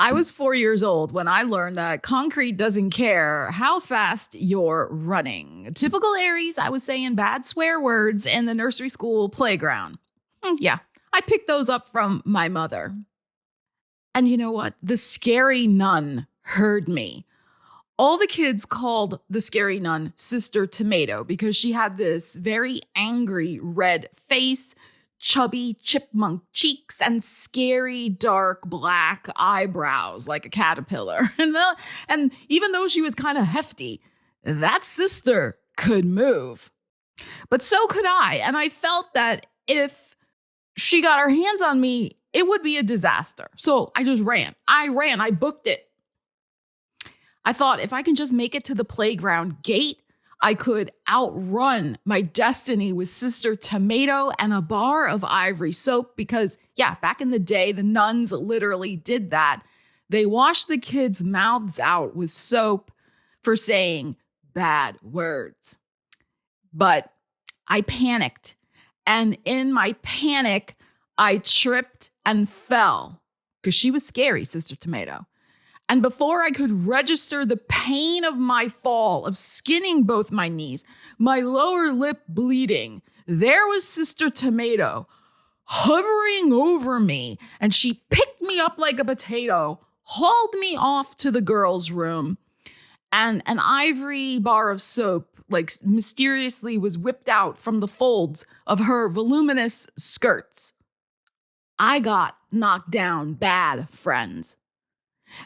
I was 4 years old when I learned that concrete doesn't care how fast you're running. Typical Aries, I was saying bad swear words in the nursery school playground. Yeah, I picked those up from my mother. And you know what? The scary nun heard me. All the kids called the scary nun Sister Tomato because she had this very angry red face, chubby chipmunk cheeks, and scary dark black eyebrows like a caterpillar. And even though she was kind of hefty, that sister could move. But so could I. And I felt that if she got her hands on me, it would be a disaster. So I just ran. I booked it. I thought if I can just make it to the playground gate, I could outrun my destiny with Sister Tomato and a bar of ivory soap because, yeah, back in the day, the nuns literally did that. They washed the kids' mouths out with soap for saying bad words. But I panicked. And in my panic, I tripped and fell because she was scary, Sister Tomato. And before I could register the pain of my fall, of skinning both my knees, my lower lip bleeding, there was Sister Tomato hovering over me, and she picked me up like a potato, hauled me off to the girls' room, and an ivory bar of soap like mysteriously was whipped out from the folds of her voluminous skirts. I got knocked down bad, friends.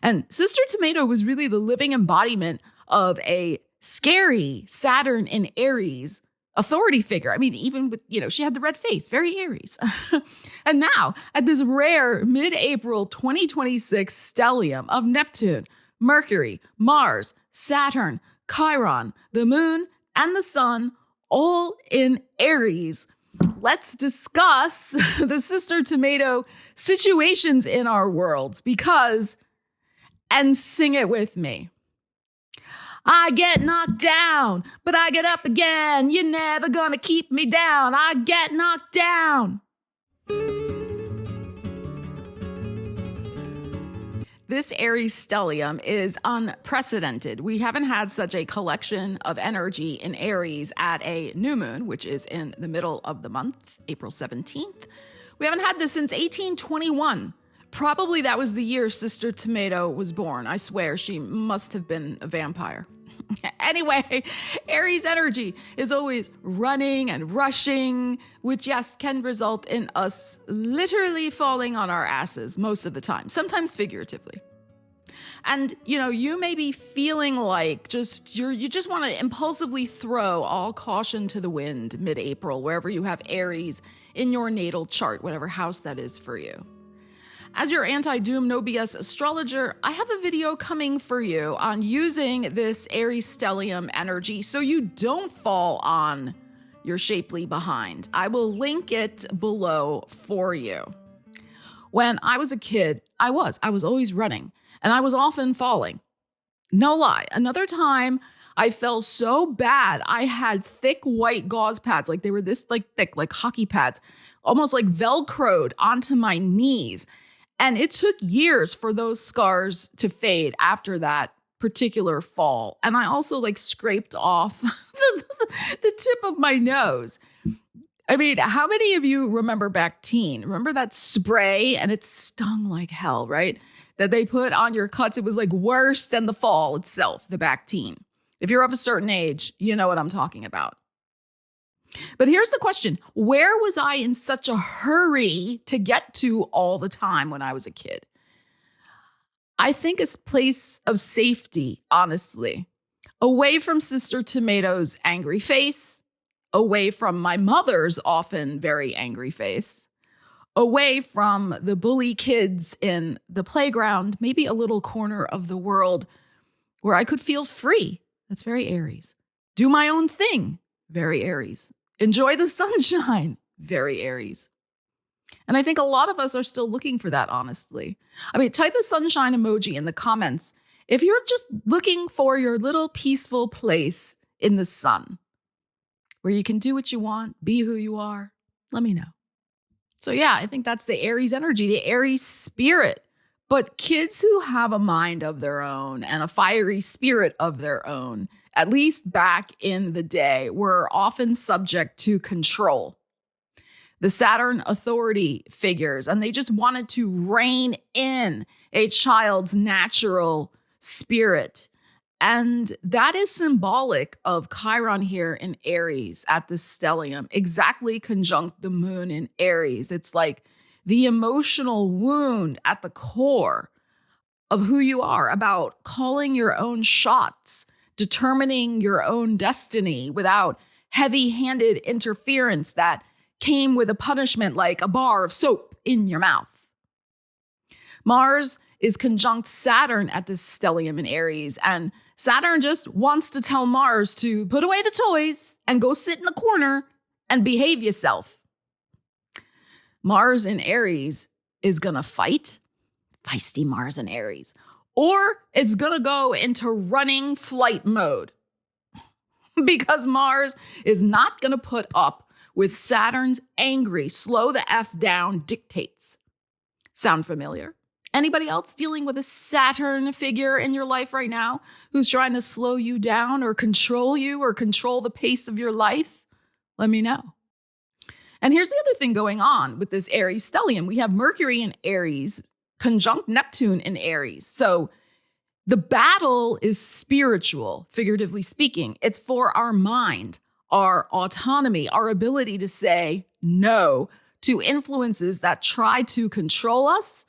And Sister Tomato was really the living embodiment of a scary Saturn in Aries authority figure. I mean, even with, she had the red face, very Aries. And now, at this rare mid-April 2026 stellium of Neptune, Mercury, Mars, Saturn, Chiron, the moon, and the sun, all in Aries, let's discuss the Sister Tomato situations in our worlds and sing it with me. I get knocked down, but I get up again. You're never gonna keep me down. I get knocked down. This Aries stellium is unprecedented. We haven't had such a collection of energy in Aries at a new moon, which is in the middle of the month, April 17th. We haven't had this since 1821. Probably that was the year Sister Tomato was born. I swear she must have been a vampire. Anyway, Aries energy is always running and rushing, which, yes, can result in us literally falling on our asses most of the time, sometimes figuratively. And, you may be feeling like you just want to impulsively throw all caution to the wind mid-April, wherever you have Aries in your natal chart, whatever house that is for you. As your anti-doom, no BS astrologer, I have a video coming for you on using this Aries stellium energy so you don't fall on your shapely behind. I will link it below for you. When I was a kid, I was always running, and I was often falling. No lie. Another time, I fell so bad, I had thick white gauze pads, like they were this thick, like hockey pads, almost like Velcroed onto my knees. And it took years for those scars to fade after that particular fall. And I also scraped off the tip of my nose. I mean, how many of you remember Bactine? Remember that spray? And it stung like hell, right? That they put on your cuts. It was worse than the fall itself, the Bactine. If you're of a certain age, you know what I'm talking about. But here's the question. Where was I in such a hurry to get to all the time when I was a kid? I think a place of safety, honestly. Away from Sister Tomato's angry face, away from my mother's often very angry face, away from the bully kids in the playground, maybe a little corner of the world where I could feel free. That's very Aries. Do my own thing. Very Aries. Enjoy the sunshine. Very Aries. And I think a lot of us are still looking for that, honestly. I mean, type a sunshine emoji in the comments if you're just looking for your little peaceful place in the sun where you can do what you want, be who you are. Let me know. So yeah, I think that's the Aries energy, the Aries spirit But kids who have a mind of their own and a fiery spirit of their own, at least back in the day, were often subject to control. The Saturn authority figures, and they just wanted to rein in a child's natural spirit. And that is symbolic of Chiron here in Aries at the stellium, exactly conjunct the moon in Aries. It's like the emotional wound at the core of who you are, about calling your own shots, determining your own destiny without heavy-handed interference that came with a punishment like a bar of soap in your mouth. Mars is conjunct Saturn at this stellium in Aries, and Saturn just wants to tell Mars to put away the toys and go sit in the corner and behave yourself. Mars in Aries is gonna fight, feisty Mars in Aries, or it's gonna go into running flight mode because Mars is not gonna put up with Saturn's angry, slow the F down dictates. Sound familiar? Anybody else dealing with a Saturn figure in your life right now who's trying to slow you down or control the pace of your life? Let me know. And here's the other thing going on with this Aries stellium. We have Mercury in Aries, conjunct Neptune in Aries. So the battle is spiritual, figuratively speaking. It's for our mind, our autonomy, our ability to say no to influences that try to control us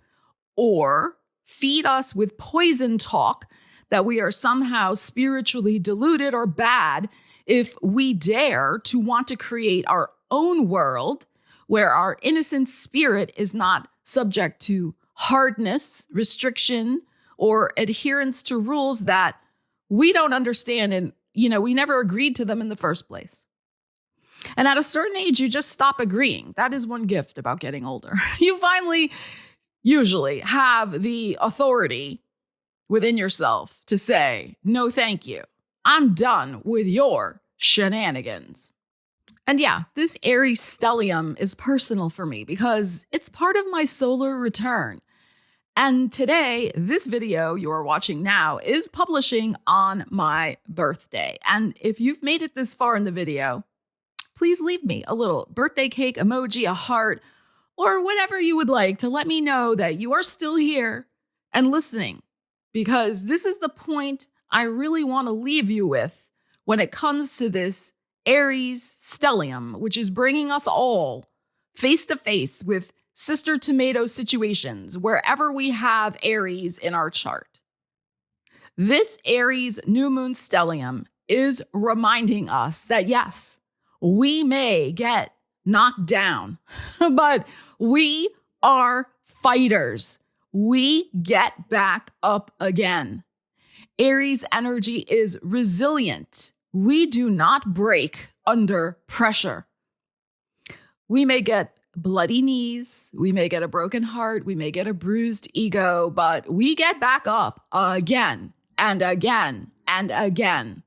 or feed us with poison talk that we are somehow spiritually deluded or bad if we dare to want to create our own world where our innocent spirit is not subject to hardness, restriction, or adherence to rules that we don't understand and, we never agreed to them in the first place. And at a certain age, you just stop agreeing. That is one gift about getting older. You finally usually have the authority within yourself to say, no, thank you. I'm done with your shenanigans. And yeah, this Aries stellium is personal for me because it's part of my solar return. And today, this video you're watching now is publishing on my birthday. And if you've made it this far in the video, please leave me a little birthday cake emoji, a heart, or whatever you would like to let me know that you are still here and listening, because this is the point I really want to leave you with when it comes to this Aries stellium, which is bringing us all face to face with sister tomato situations wherever we have Aries in our chart. This Aries new moon stellium is reminding us that yes, we may get knocked down, but we are fighters. We get back up again. Aries energy is resilient. We do not break under pressure. We may get bloody knees, we may get a broken heart, we may get a bruised ego, but we get back up again and again and again.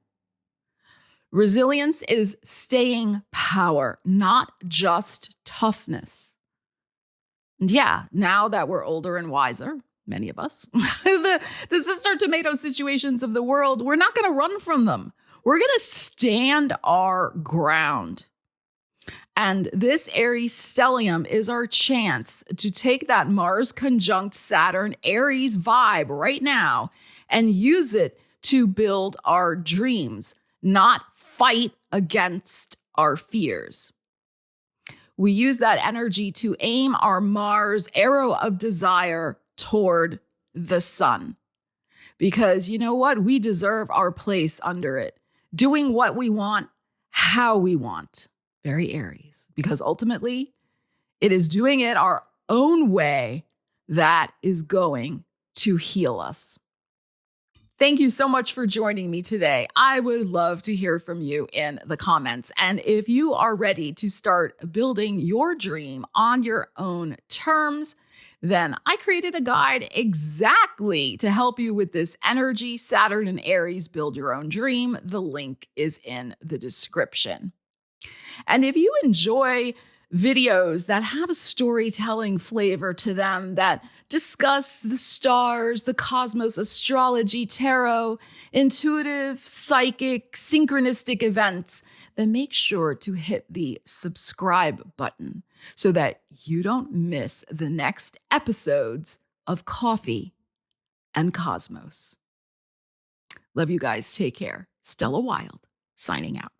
Resilience is staying power, not just toughness. And yeah, now that we're older and wiser, many of us, the sister tomato situations of the world, we're not going to run from them. We're going to stand our ground. And this Aries stellium is our chance to take that Mars conjunct Saturn Aries vibe right now and use it to build our dreams, not fight against our fears. We use that energy to aim our Mars arrow of desire toward the sun. Because you know what? We deserve our place under it, doing what we want, how we want. Very Aries, because ultimately it is doing it our own way that is going to heal us. Thank you so much for joining me today. I would love to hear from you in the comments. And if you are ready to start building your dream on your own terms, then I created a guide exactly to help you with this energy, Saturn and Aries build your own dream. The link is in the description. And if you enjoy videos that have a storytelling flavor to them, that discuss the stars, the cosmos, astrology, tarot, intuitive, psychic, synchronistic events, then make sure to hit the subscribe button so that you don't miss the next episodes of Coffee and Cosmos. Love you guys. Take care. Stella Wilde, signing out.